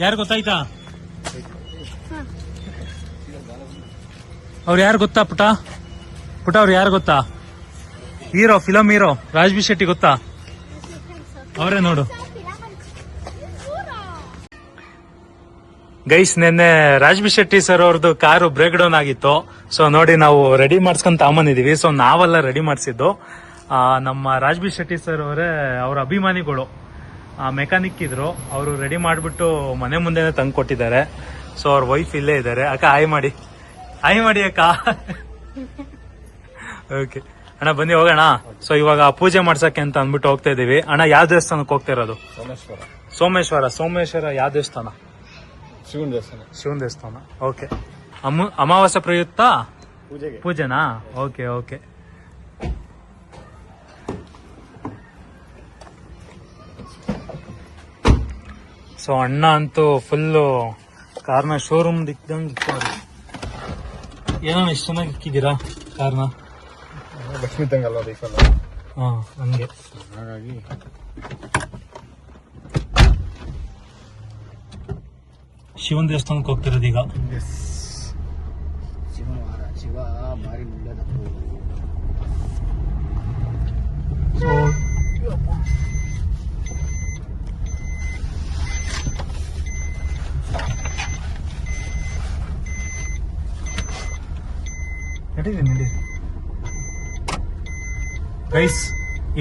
ಯಾರು ಗೊತ್ತಾಯ್ತಾ? ಅವ್ರು ಯಾರು ಗೊತ್ತಾ ಪುಟ? ಅವ್ರು ಯಾರು ಗೊತ್ತಾ? Hero, film hero Raj B Shetty ಗೊತ್ತಾ? ಅವರೇ ನೋಡು. ಗೈಸ್, ನಿನ್ನೆ ರಾಜ್ಬಿ ಶೆಟ್ಟಿ ಸರ್ ಅವ್ರದ್ದು ಕಾರು ಬ್ರೇಕ್ ಡೌನ್ ಆಗಿತ್ತು. ಸೊ ನೋಡಿ, ನಾವು ರೆಡಿ ಮಾಡ್ಸ್ಕೊಂಡ್ ತಗೊಂಬಂದಿದೀವಿ. ಸೊ ನಾವೆಲ್ಲ ರೆಡಿ ಮಾಡಿಸಿದ್ದು. ನಮ್ಮ ರಾಜ್ಬಿ ಶೆಟ್ಟಿ ಸರ್ ಅವರೇ, ಅವ್ರ ಅಭಿಮಾನಿಗಳು ಮೆಕ್ಯಾನಿಕ್ ಇದ್ರು. ಅವರು ರೆಡಿ ಮಾಡಿಬಿಟ್ಟು ಮನೆ ಮುಂದೆನೆ ತಂದು ಕೊಟ್ಟಿದ್ದಾರೆ. ಸೊ ಅವ್ರ ವೈಫ್ ಇಲ್ಲೇ ಇದ್ದಾರೆ. ಅಕ್ಕ ಹಾಯ್ ಮಾಡಿ ಅಕ್ಕ. ಓಕೆ ಅಣ್ಣ, ಬನ್ನಿ ಹೋಗೋಣ. ಸೊ ಇವಾಗ ಪೂಜೆ ಮಾಡ್ಸಕ್ಕೆ ಅಂತ ಅಂದ್ಬಿಟ್ಟು ಹೋಗ್ತಾ ಇದೀವಿ. ಅಣ್ಣ, ಯಾವ ದೇವಸ್ಥಾನಕ್ಕೆ ಹೋಗ್ತಾ ಇರೋದು? ಸೋಮೇಶ್ವರ ಯಾವ ದೇವಸ್ಥಾನ? ಶಿವನ್ ದೇವಸ್ಥಾನ. ಓಕೆ. ಅಮಾವಾಸ್ಯ ಪ್ರಯುಕ್ತ ಪೂಜೆನಾ? ಓಕೆ. ಸೊ ಅಣ್ಣ ಅಂತೂ ಫುಲ್ಲು ಕಾರ್ನ ಶೋರೂಮ್ ದಿಕ್ಕಂಗ್ ಇಕ್ಕವ್ರಿ. ಏನಣ್ಣ ಇಷ್ಟು ಚೆನ್ನಾಗಿ ಇಕ್ಕಿದ್ದೀರಾ ಕಾರ್ನ? ಲಕ್ಷ್ಮೀ ತಂಗಲ್ಲ ಹಾ, ಹಂಗೆ. ಹಾಗಾಗಿ ಶಿವನ್ ದೇವಸ್ಥಾನಕ್ಕೆ ಹೋಗ್ತಿರೋದು ಈಗ. ಶಿವ ಭಾರಿ ಸೊ ನಡೀರಿ. ಗೈಸ್,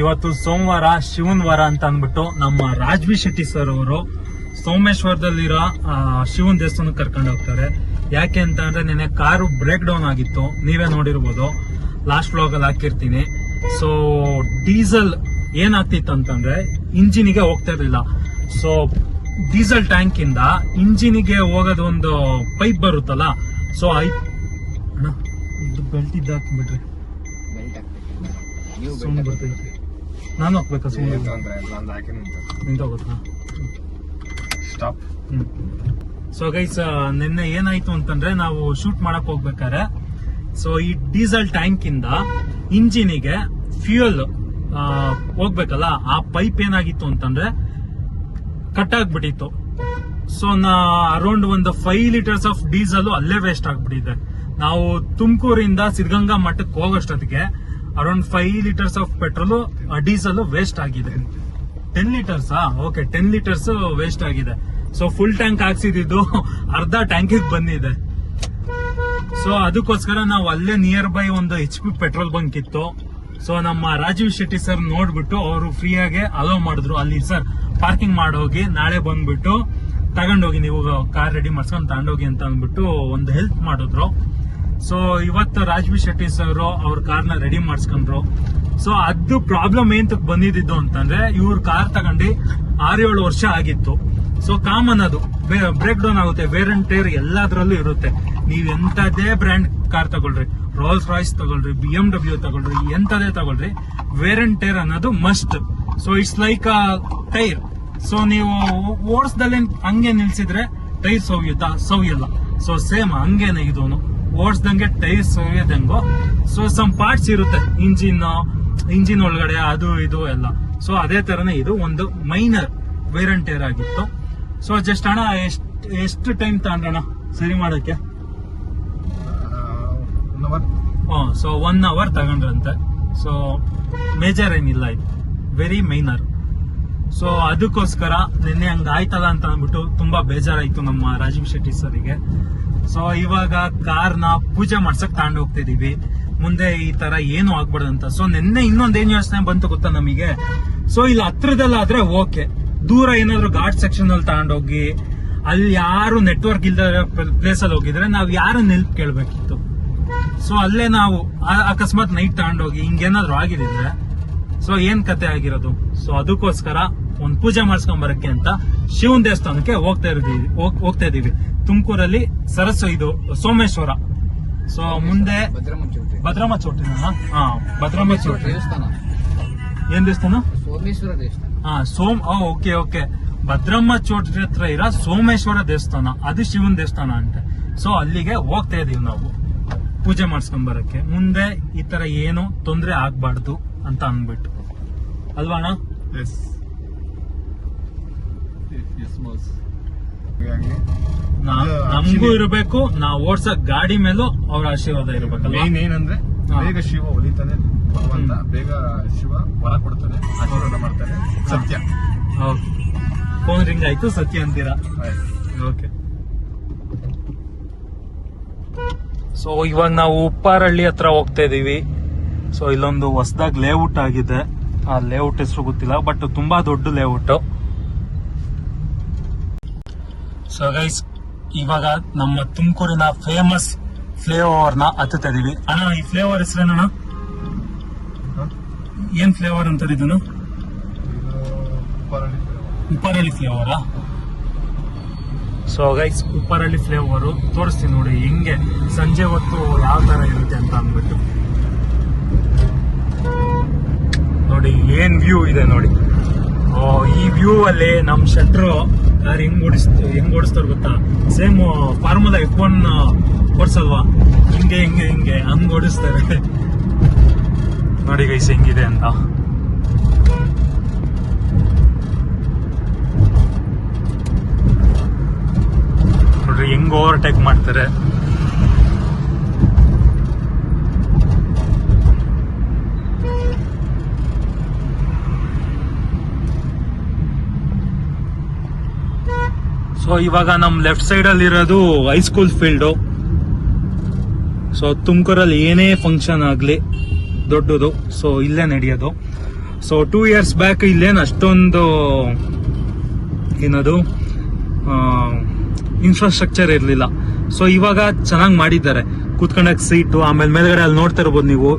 ಇವತ್ತು ಸೋಮವಾರ, ಶಿವನ್ ವಾರ ಅಂತ ಅಂದ್ಬಿಟ್ಟು ನಮ್ಮ ರಾಜ್ಬಿ ಶೆಟ್ಟಿ ಸರ್ ಅವರು ಸೋಮೇಶ್ವರದಲ್ಲಿರೋ ಶಿವನ್ ದೇವಸ್ಥಾನಕ್ಕೆ ಕರ್ಕೊಂಡು ಹೋಗ್ತಾರೆ. ಯಾಕೆ ಅಂತ ಅಂದ್ರೆ ನೆನ್ನೆ ಕಾರು ಬ್ರೇಕ್ ಡೌನ್ ಆಗಿತ್ತು. ನೀವೇ ನೋಡಿರ್ಬೋದು, ಲಾಸ್ಟ್ ವ್ಲಾಗ್ ಅಲ್ಲಿ ಹಾಕಿರ್ತೀನಿ. ಸೊ ಡೀಸೆಲ್ ಏನಾಗ್ತಿತ್ತು ಅಂತಂದ್ರೆ ಇಂಜಿನಿಗೆ ಹೋಗ್ತಾ ಇರ್ಲಿಲ್ಲ. ಸೊ ಡೀಸೆಲ್ ಟ್ಯಾಂಕ್ ಇಂದ ಇಂಜಿನಿಗೆ ಹೋಗೋದು ಒಂದು ಪೈಪ್ ಬರುತ್ತಲ್ಲ. ಸೊ ಬೆಲ್ಟ್ ಇದ್ದಾಕ್ಬಿಟ್ರಿ, ಸುಮ್ಮನೆ ಬರ್ತೈತಿ. ನಾನು ಹಾಕ್ಬೇಕಾ? ಸುಮ್ಮನೆ ನಿಂತೋಗುತ್ತಾ? ಸ್ಟಾಪ್. ಸೊ ಗೈಸ್, ನಿನ್ನೆ ಏನಾಯ್ತು ಅಂತಂದ್ರೆ, ನಾವು ಶೂಟ್ ಮಾಡಕ್ ಹೋಗ್ಬೇಕಾರೆ ಸೊ ಈ ಡೀಸೆಲ್ ಟ್ಯಾಂಕ್ ಇಂದ ಇಂಜಿನಿಗೆ ಫ್ಯೂಯಲ್ ಹೋಗ್ಬೇಕಲ್ಲ, ಆ ಪೈಪ್ ಏನಾಗಿತ್ತು ಅಂತಂದ್ರೆ ಕಟ್ ಆಗ್ಬಿಟ್ಟಿತ್ತು. ಸೊ ಅರೌಂಡ್ ಒಂದು 5 ಲೀಟರ್ಸ್ ಆಫ್ ಡೀಸೆಲ್ ಅಲ್ಲೇ ವೇಸ್ಟ್ ಆಗ್ಬಿಟ್ಟಿದೆ. ನಾವು ತುಮಕೂರಿಂದ ಸಿದ್ಧಗಂಗಾ ಮಠಕ್ಕೆ ಹೋಗೋಷ್ಟೊತ್ತಿಗೆ around 5 litres of petrol diesel waste ಆಗಿದೆ. 10 ಲೀಟರ್ಸ್ ಓಕೆ, 10 ಲೀಟರ್ಸ್ ವೇಸ್ಟ್ ಆಗಿದೆ. ಸೊ ಫುಲ್ ಟ್ಯಾಂಕ್ ಹಾಕ್ಸಿದ್ದು ಅರ್ಧ ಟ್ಯಾಂಕಿಗೆ ಬಂದಿದೆ. ಸೊ ಅದಕ್ಕೋಸ್ಕರ ನಾವು ಅಲ್ಲೇ ನಿಯರ್ ಬೈ ಒಂದು HP ಪೆಟ್ರೋಲ್ ಬಂಕ್ ಇತ್ತು. ಸೊ ನಮ್ಮ ರಾಜೀವ್ ಶೆಟ್ಟಿ ಸರ್ ನೋಡ್ಬಿಟ್ಟು ಅವರು ಫ್ರೀ ಆಗಿ ಅಲೋ ಮಾಡಿದ್ರು, ಅಲ್ಲಿ ಸರ್ ಪಾರ್ಕಿಂಗ್ ಮಾಡೋಗಿ ನಾಳೆ ಬಂದ್ಬಿಟ್ಟು ತಗೊಂಡೋಗಿ, ನೀವು ಕಾರ್ ರೆಡಿ ಮಾಡ್ಸ್ಕೊಂಡು ತಗೊಂಡೋಗಿ ಅಂತ ಅಂದ್ಬಿಟ್ಟು ಒಂದು ಹೆಲ್ಪ್ ಮಾಡಿದ್ರು. ಸೊ ಇವತ್ತು ರಾಜ್ಬಿ ಶೆಟ್ಟಿ ಸರ್ ಅವ್ರ ಕಾರ್ನ ರೆಡಿ ಮಾಡಿಸ್ಕೊಂಡ್ರು. ಸೊ ಅದು ಪ್ರಾಬ್ಲಮ್ ಏಂತಕ್ ಬಂದಿದ್ದು ಅಂತಂದ್ರೆ, ಇವ್ರ ಕಾರ್ ತಗೊಂಡು 6-7 ವರ್ಷ ಆಗಿತ್ತು. ಸೊ ಕಾಮನ್, ಅದು ಬ್ರೇಕ್ ಡೌನ್ ಆಗುತ್ತೆ, ವೇರ್ ಅಂಡ್ ಟೇರ್ ಎಲ್ಲದ್ರಲ್ಲೂ ಇರುತ್ತೆ. ನೀವ್ ಎಂತದೇ ಬ್ರ್ಯಾಂಡ್ ಕಾರ್ ತಗೊಳ್ರಿ, ರೋಲ್ಸ್ ರಾಯ್ಸ್ ತಗೊಳ್ರಿ, BMW ತಗೊಳ್ರಿ, ಎಂತದೇ ತಗೊಳ್ರಿ, ವೇರ್ ಅಂಡ್ ಟೇರ್ ಅನ್ನೋದು must. So it's like a tyre. So ನೀವು ಓಡಿಸ್ದಲ್ಲೇ ಹಂಗೆ ನಿಲ್ಸಿದ್ರೆ ಟೈರ್ ಸವಿಯಲ್ಲ. ಸೊ ಸೇಮ್ ಹಂಗೇನೆ ಇದೂನು, ಓಡಿಸ್ದಂಗೆ ಟೈರ್ ಸವಿಯದಂಗೋ. ಸೊ ಸಮ್ ಪಾರ್ಟ್ಸ್ ಇರುತ್ತೆ ಇಂಜಿನ್ ಒಳಗಡೆ, ಅದು ಇದು ಎಲ್ಲ. ಸೊ ಅದೇ ತರನೇ ಇದು ಒಂದು ಮೈನರ್ ವೇರ್ ಅಂಡ್ ಟೇರ್ ಆಗಿತ್ತು. ಸೊ ಜಸ್ಟ್ ಅಣ್ಣ, ಎಷ್ಟು ಟೈಮ್ ತಗೊಂಡ್ರಣ ಸರಿ ಮಾಡಕ್ಕೆ? So 1 hour ತಗೊಂಡ್ರಂತೆ. ಸೊ ಮೇಜರ್ ಏನಿಲ್ಲ, ಇದು ವೆರಿ ಮೈನರ್. ಸೊ ಅದಕ್ಕೋಸ್ಕರ ನಿನ್ನೆ ಹಂಗ ಆಯ್ತಲ್ಲ ಅಂತ ಅಂದ್ಬಿಟ್ಟು ತುಂಬಾ ಬೇಜಾರಾಯ್ತು ನಮ್ಮ ರಾಜೀವ್ ಶೆಟ್ಟಿ ಸರ್ಗೆ. ಸೊ ಇವಾಗ ಕಾರ್ನ ಪೂಜೆ ಮಾಡ್ಸಕ್ ತಗೊಂಡು ಹೋಗ್ತಿದೀವಿ. ಮುಂದೆ ಈ ತರ ಏನು ಆಗ್ಬಾರ್ದಂತ. ಸೊ ನಿನ್ನೆ ಇನ್ನೊಂದೇನ್ ಯೋಚನೆ ಬಂತು ಗೊತ್ತಾ ನಮಗೆ? ಸೊ ಇಲ್ಲಿ ಹತ್ರದಲ್ಲಾದ್ರೆ ಓಕೆ, ದೂರ ಏನಾದ್ರು ಘಾಟ್ ಸೆಕ್ಷನ್ ಅಲ್ಲಿ ತಗೊಂಡೋಗಿ ಅಲ್ಲಿ ಯಾರು ನೆಟ್ವರ್ಕ್ ಇಲ್ದ ಪ್ಲೇಸ್ ಅಲ್ಲಿ ಹೋಗಿದ್ರೆ ನಾವ್ ಯಾರು ನೆಲ್ಪ್ ಕೇಳ್ಬೇಕಿತ್ತು. ಸೊ ಅಲ್ಲೇ ನಾವು ಅಕಸ್ಮಾತ್ ನೈಟ್ ತಗೊಂಡೋಗಿ ಹಿಂಗೇನಾದ್ರು ಆಗಿದ್ರೆ ಸೊ ಏನ್ ಕತೆ ಆಗಿರೋದು. ಸೊ ಅದಕ್ಕೋಸ್ಕರ ಒಂದ್ ಪೂಜೆ ಮಾಡಿಸ್ಕೊಂಡ್ ಬರಕ್ಕೆ ಅಂತ ಶಿವನ್ ದೇವಸ್ಥಾನಕ್ಕೆ ಹೋಗ್ತಾ ಇದೀವಿ. ತುಮಕೂರಲ್ಲಿ ಇದು ಸೋಮೇಶ್ವರ. ಸೊ ಮುಂದೆ ಭದ್ರಮ್ಮ ಚೋಟ್ರಿ. ಭದ್ರಮ್ಮ ಚೋಟ್ರಿ ಏನ್ ದೇವಸ್ಥಾನ? ಸೋಮೇಶ್ವರ ದೇವಸ್ಥಾನ. ಓಕೆ. ಭದ್ರಮ್ಮ ಚೋಟ್ರಿ ಹತ್ರ ಇರೋ ಸೋಮೇಶ್ವರ ದೇವಸ್ಥಾನ, ಅದು ಶಿವನ್ ದೇವಸ್ಥಾನ ಅಂತೆ. ಸೊ ಅಲ್ಲಿಗೆ ಹೋಗ್ತಾ ಇದೀವಿ ನಾವು ಪೂಜೆ ಮಾಡಿಸ್ಕೊಂಡ್ ಬರಕ್ಕೆ. ಮುಂದೆ ಈ ತರ ಏನು ತೊಂದ್ರೆ ಆಗ್ಬಾರ್ದು ಅಂತ ಅಂದ್ಬಿಟ್ಟು, ಅಲ್ವಾ ಅಣ್ಣ? ಹೀಗಾಗಿ ನಮಗೂ ಇರಬೇಕು, ನಾವು ಓಡ್ಸೋ ಗಾಡಿ ಮೇಲೂ ಅವ್ರ ಆಶೀರ್ವಾದ ಇರಬೇಕಲ್ಲ. ಮೇನ್ ಏನಂದ್ರೆ ಬೇಗ ಶಿವ ಒಲಿತಾನೆ ಭಗವಂತ, ಬೇಗ ಶಿವ ವರ ಕೊಡ್ತಾನೆ, ಆಶೀರ್ವಾದ ಮಾಡ್ತಾನೆ. ಸತ್ಯ. ಹೌದು, ಫೋನ್ ರಿಂಗ್ ಆಯ್ತು, ಸತ್ಯ ಅಂತೀರಾ. ಓಕೆ. ಸೊ ಇವಾಗ ನಾವು ಉಪ್ಪಾರಳ್ಳಿ ಹತ್ರ ಹೋಗ್ತಾ ಇದೀವಿ. ಸೊ ಇಲ್ಲೊಂದು ಹೊಸದಾಗಿ ಲೇಔಟ್ ಆಗಿದೆ. ಆ ಲೇಔಟ್ ಹೆಸರು ಗೊತ್ತಿಲ್ಲ, ಬಟ್ ತುಂಬಾ ದೊಡ್ಡ ಲೇಔಟ್. ಸೊ ಗೈಸ್, ಇವಾಗ ನಮ್ಮ ತುಮಕೂರಿನ ಫೇಮಸ್ ಫ್ಲೇವರ್ ನ ಹತ್ತುತ್ತಾ ಇದೀವಿ. ಅಣ್ಣ, ಈ ಫ್ಲೇವರ್ ಹೆಸರೇನಣ್ಣ? ಏನ್ ಫ್ಲೇವರ್ ಅಂತಾರೆ ಇದನ್ನು? Upparahalli ಫ್ಲೇವರಾ? So guys, Upparahalli flavour ತೋರಿಸ್ತೀನಿ ನೋಡಿ ಹೆಂಗೆ ಸಂಜೆ ಹೊತ್ತು ಯಾವ ತರ ಇರುತ್ತೆ ಅಂತ ಅಂದ್ಬಿಟ್ಟು. ನೋಡಿ ಏನ್ ವ್ಯೂ ಇದೆ ನೋಡಿ. ಈ ವ್ಯೂ ಅಲ್ಲಿ ನಮ್ ಶೆಟ್ರು ಯಾರು ಹೆಂಗ್ ಓಡಿಸ್ತಾರೆ ಗೊತ್ತಾ? ಸೇಮ್ ಫಾರ್ಮುಲಾ F1 ಓಡಿಸಲ್ವಾ, ಹಿಂಗೆ ಹಿಂಗೆ ಹಿಂಗೆ ಹಂಗ್ ಓಡಿಸ್ತಾರೆ ನೋಡಿ ಗೈಸ್ ಹೆಂಗಿದೆ ಅಂತ. ನೋಡ್ರಿ ಹೆಂಗ್ ಓವರ್ಟೇಕ್ ಮಾಡ್ತಾರೆ. ಸೊ ಇವಾಗ ನಮ್ ಲೆಫ್ಟ್ ಸೈಡ್ ಅಲ್ಲಿ ಇರೋದು ಹೈಸ್ಕೂಲ್ ಫೀಲ್ಡ್. ಸೊ ತುಮಕೂರಲ್ಲಿ ಏನೇ ಫಂಕ್ಷನ್ ಆಗ್ಲಿ ದೊಡ್ಡದು, ಸೊ ಇಲ್ಲೇ ನಡೆಯೋದು. ಸೊ 2 years ಬ್ಯಾಕ್ ಇಲ್ಲೇನು ಅಷ್ಟೊಂದು ಏನದು ಇನ್ಫ್ರಾಸ್ಟ್ರಕ್ಚರ್ ಇರಲಿಲ್ಲ. ಸೊ ಇವಾಗ ಚೆನ್ನಾಗಿ ಮಾಡಿದ್ದಾರೆ, ಕೂತ್ಕೊಂಡಾಗ ಸೀಟು, ಆಮೇಲೆ ಮೇಲ್ಗಡೆ ಅಲ್ಲಿ ನೋಡ್ತಾ ಇರ್ಬೋದು ನೀವು,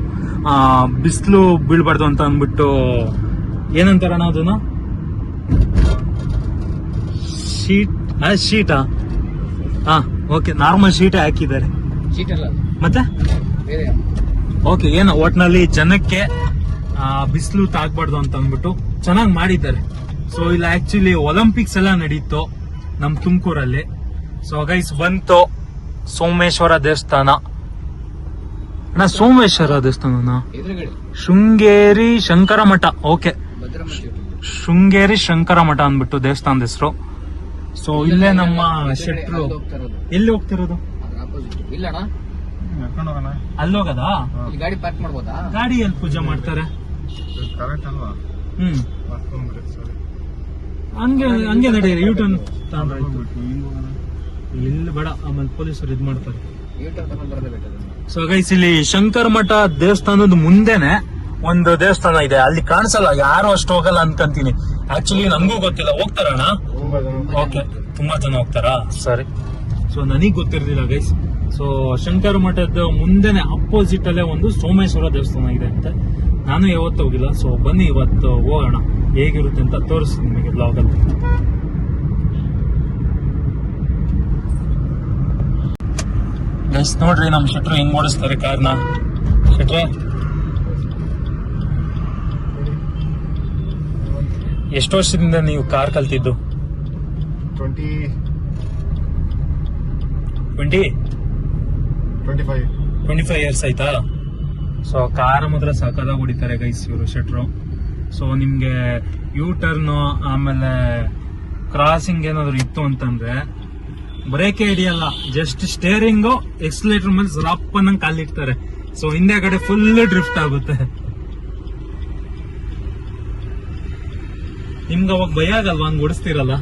ಬಿಸಿಲು ಬೀಳ್ಬಾರ್ದು ಅಂತ ಅಂದ್ಬಿಟ್ಟು ಏನಂತಾರಣ ಅದನ್ನ, ಶೀಟಾ? ಹಾ, ಓಕೆ, ನಾರ್ಮಲ್ ಶೀಟೇ ಹಾಕಿದ್ದಾರೆ ಮತ್ತೆ. ಓಕೆ, ಏನೋ ಒಟ್ನಲ್ಲಿ ಜನಕ್ಕೆ ಬಿಸಿಲು ತಾಗ್ಬಾರ್ದು ಅಂತ ಅಂದ್ಬಿಟ್ಟು ಚೆನ್ನಾಗಿ ಮಾಡಿದ್ದಾರೆ. ಸೊ ಇಲ್ಲಿ ಆಕ್ಚುಲಿ ಒಲಿಂಪಿಕ್ಸ್ ಎಲ್ಲ ನಡೀತು ನಮ್ ತುಮಕೂರಲ್ಲಿ. ಸೊ ಗೈಸ್, ಬಂತು ಸೋಮೇಶ್ವರ ದೇವಸ್ಥಾನ. ಸೋಮೇಶ್ವರ ದೇವಸ್ಥಾನ, ಶೃಂಗೇರಿ ಶಂಕರ ಮಠ. ಓಕೆ, ಶೃಂಗೇರಿ ಶಂಕರ ಮಠ ಅಂದ್ಬಿಟ್ಟು ದೇವಸ್ಥಾನದ ಹೆಸರು. ಸೊ ಇಲ್ಲೇ ನಮ್ಮ ಶೆಟ್ರು. ಎಲ್ಲಿ ಹೋಗ್ತಿರೋದು? ಅಲ್ಲೋಗದಾ? ಗಾಡಿ ಪಾರ್ಕ್ ಮಾಡ್ಬೋದಾ? ಗಾಡಿ ಎಲ್ಲಿ ಪೂಜೆ ಮಾಡ್ತಾರೆ? ಹಂಗೆ ಹಂಗೆ ನಡೆಯಿರಿ, ಯೂಟರ್ನ್ ಇಲ್ಲಿ ಬೇಡ, ಆಮೇಲೆ ಪೊಲೀಸರು ಇದ್ ಮಾಡ್ತಾರೆ. ಸೊ ಗೈಸ್, ಇಲ್ಲಿ ಶಂಕರ ಮಠ ದೇವಸ್ಥಾನದ ಮುಂದೆನೆ ಒಂದು ದೇವಸ್ಥಾನ ಇದೆ, ಅಲ್ಲಿ ಕಾಣಿಸಲ್ಲ, ಯಾರು ಅಷ್ಟು ಹೋಗಲ್ಲ ಅನ್ಕಂತೀನಿ. ಆಕ್ಚುಲಿ ನಮಗೂ ಗೊತ್ತಿಲ್ಲ, ಹೋಗ್ತಾರಣ್ಣ? ಓಕೆ, ತುಂಬಾ ಜನ ಹೋಗ್ತಾರಾ? ಸರಿ. ಸೊ ನನಗ್ ಗೊತ್ತಿರ್ಲಿಲ್ಲ ಗೈಸ್. ಸೊ ಶಂಕರ ಮಠದ ಮುಂದೆನೆ ಅಪೋಸಿಟ್ ಅಲ್ಲೇ ಒಂದು ಸೋಮೇಶ್ವರ ದೇವಸ್ಥಾನ ಇದೆ ಅಂತೆ. ನಾನು ಯಾವತ್ತು ಹೋಗಿಲ್ಲ. ಸೊ ಬನ್ನಿ ಇವತ್ತು ಹೋಗೋಣ, ಹೇಗಿರುತ್ತೆ ಅಂತ ತೋರಿಸ್ತೀನಿ ನಿಮಗೆ ಬ್ಲಾಗ್ ಅಲ್ಲಿ. ಗೈಸ್ ನೋಡ್ರಿ ನಮ್ ಶೆಟ್ರು ಹೆಂಗ್ ಓಡಿಸ್ತಾರೆ ಕಾರ್ನ. ಶೆಟ್ರೆ, ಎಷ್ಟು ವರ್ಷದಿಂದ ನೀವು ಕಾರ್ ಕಲ್ತಿದ್ದು? 25 years ಆಯ್ತಾ? ಸೊ ಕಾರ್ ಮಾತ್ರ ಸಾಕಾದಾಗ ಹೊಡಿತಾರೆ ಗೈಸ್ ಇವರು ಶೆಟ್ರು. ಸೊ ನಿಮ್ಗೆ ಯೂ ಟರ್ನ್ ಆಮೇಲೆ ಕ್ರಾಸಿಂಗ್ ಏನಾದ್ರು ಇತ್ತು ಅಂತಂದ್ರೆ ಬ್ರೇಕೇ ಹಿಡಿಯಲ್ಲ, ಜಸ್ಟ್ ಸ್ಟೇರಿಂಗು ಎಕ್ಸಲೇಟರ್ ಮೇಲೆ ರಪ್ ಅನ್ನಂಗ್ ಕಾಲಿಡ್ತಾರೆ. ಸೊ ಹಿಂದೆ ಕಡೆ ಫುಲ್ ಡ್ರಿಫ್ಟ್ ಆಗುತ್ತೆ. ನಿಮ್ಗೆ ಅವಾಗ ಭಯ ಆಗಲ್ವಾ ಹಂಗ್ ಓಡಿಸ್ತಿರಲ್ಲ?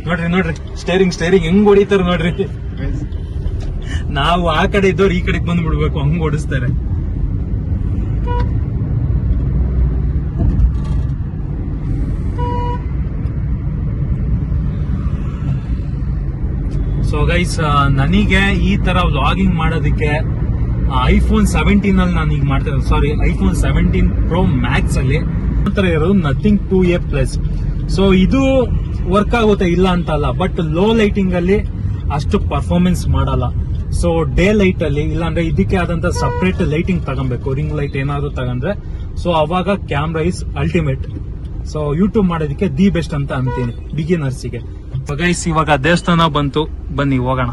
ನೋಡ್ರಿ ನೋಡ್ರಿ ಸ್ಟೇರಿಂಗ್ ಹೆಂಗ್ ಹೊಡಿತಾರ ನೋಡ್ರಿ. ನಾವು ಆ ಕಡೆ ಇದ್ದವ್ರು ಈ ಕಡೆಗೆ ಬಂದ್ ಬಿಡ್ಬೇಕು, ಹಂಗ್ ಓಡಿಸ್ತಾರೆ. ಸೊ ಗೈಸ್, ನನಗೆ ಈ ತರ ವ್ಲಾಗಿಂಗ್ ಮಾಡೋದಕ್ಕೆ iPhone 17 ಅಲ್ಲಿ ನಾನು ಈಗ ಮಾಡ್ತಾ ಇರೋದು, ಸಾರಿ iPhone 17 Pro Max ಅಲ್ಲಿ ಇರೋದು ನಥಿಂಗ್ 2A+. ಸೊ ಇದು ವರ್ಕ್ ಆಗುತ್ತೆ, ಇಲ್ಲ ಅಂತ ಅಲ್ಲ, ಬಟ್ ಲೋ ಲೈಟಿಂಗ್ ಅಲ್ಲಿ ಅಷ್ಟು ಪರ್ಫಾರ್ಮೆನ್ಸ್ ಮಾಡಲ್ಲ. ಸೊ ಡೇ ಲೈಟ್ ಅಲ್ಲಿ, ಇಲ್ಲಾಂದ್ರೆ ಇದಕ್ಕೆ ಆದಂತ ಸಪರೇಟ್ ಲೈಟಿಂಗ್ ತಗೊಬೇಕು, ರಿಂಗ್ ಲೈಟ್ ಏನಾದ್ರು ತಗೊಂಡ್ರೆ. ಸೊ ಅವಾಗ camera is ultimate. So YouTube ಮಾಡೋದಕ್ಕೆ ದಿ ಬೆಸ್ಟ್ ಅಂತ ಅಂತೀನಿ ಬಿಗಿನರ್ಸಿಗೆ. ಗೈಸ್, ಇವಾಗ ದೇವಸ್ಥಾನ ಬಂತು, ಬನ್ನಿ ಹೋಗೋಣ.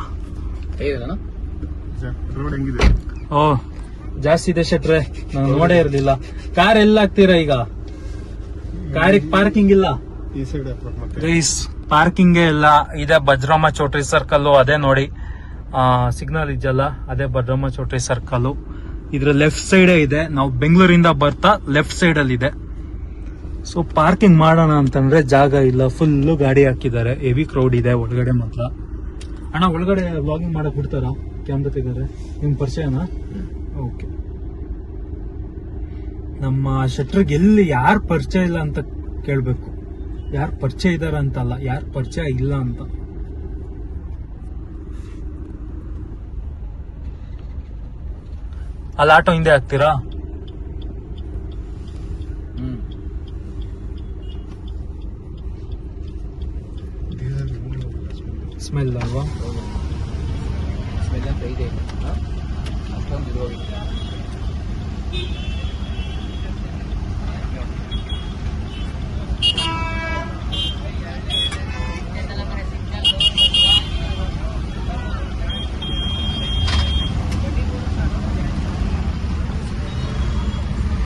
ಓ ಜಾಸ್ತಿ ಇದೆ ಶೆಟ್ರೆ, ನಾನು ನೋಡೇ ಇರ್ಲಿಲ್ಲ. ಕಾರ್ ಎಲ್ಲ ಹಾಕ್ತೀರಾ ಈಗ? ಕಾರಿಗೆ ಪಾರ್ಕಿಂಗ್ ಇಲ್ಲ ಗೈಸ್. ಪಾರ್ಕಿಂಗೇ ಇಲ್ಲ. ಇದೆ ಭದ್ರಮ್ಮ ಚೌಟ್ರಿ ಸರ್ಕಲ್, ಅದೇ ನೋಡಿ ಸಿಗ್ನಲ್ ಇದೆಯಲ್ಲ, ಅದೇ ಭದ್ರಮ್ಮ ಚೌಟ್ರಿ ಸರ್ಕಲ್. ಇದ್ರ ಲೆಫ್ಟ್ ಸೈಡೇ ಇದೆ. ನಾವು ಬೆಂಗಳೂರಿಂದ ಬರ್ತಾ ಲೆಫ್ಟ್ ಸೈಡ್ ಅಲ್ಲಿ ಇದೆ. ಸೊ ಪಾರ್ಕಿಂಗ್ ಮಾಡೋಣ ಅಂತಂದ್ರೆ ಜಾಗ ಇಲ್ಲ, ಫುಲ್ಲು ಗಾಡಿ ಹಾಕಿದ್ದಾರೆ. ಹೆವಿ ಕ್ರೌಡ್ ಇದೆ ಒಳಗಡೆ ಮಾತ್ರ. ಅಣ್ಣ ಒಳಗಡೆ ವ್ಲಾಗಿಂಗ್ ಮಾಡಕ್ ಬಿಡ್ತಾರ? ಕ್ಯಾಮ್ರಾ ತೆಗೆದ್ರೆ ನಿಮ್ ಪರಿಚಯನಾ? ಓಕೆ. ನಮ್ಮ ಶೆಟ್ರಿಗೆ ಎಲ್ಲಿ ಯಾರು ಪರಿಚಯ ಇಲ್ಲ ಅಂತ ಕೇಳ್ಬೇಕು. ಯಾರು ಪರಿಚಯ ಇದಾರ ಅಂತಲ್ಲ, ಯಾರು ಪರಿಚಯ ಇಲ್ಲ ಅಂತ. ಅಲ್ಲಿ ಆಟೋ ಹಿಂದೆ ಹಾಕ್ತೀರಾ? ಸ್ಮೆಲ್ ಅಲ್ವಾ? ಸ್ಮೆಲ್ ಅಂತ ಇದೆ ಅಷ್ಟೊಂದು ಇರೋಗಿಲ್ಲ.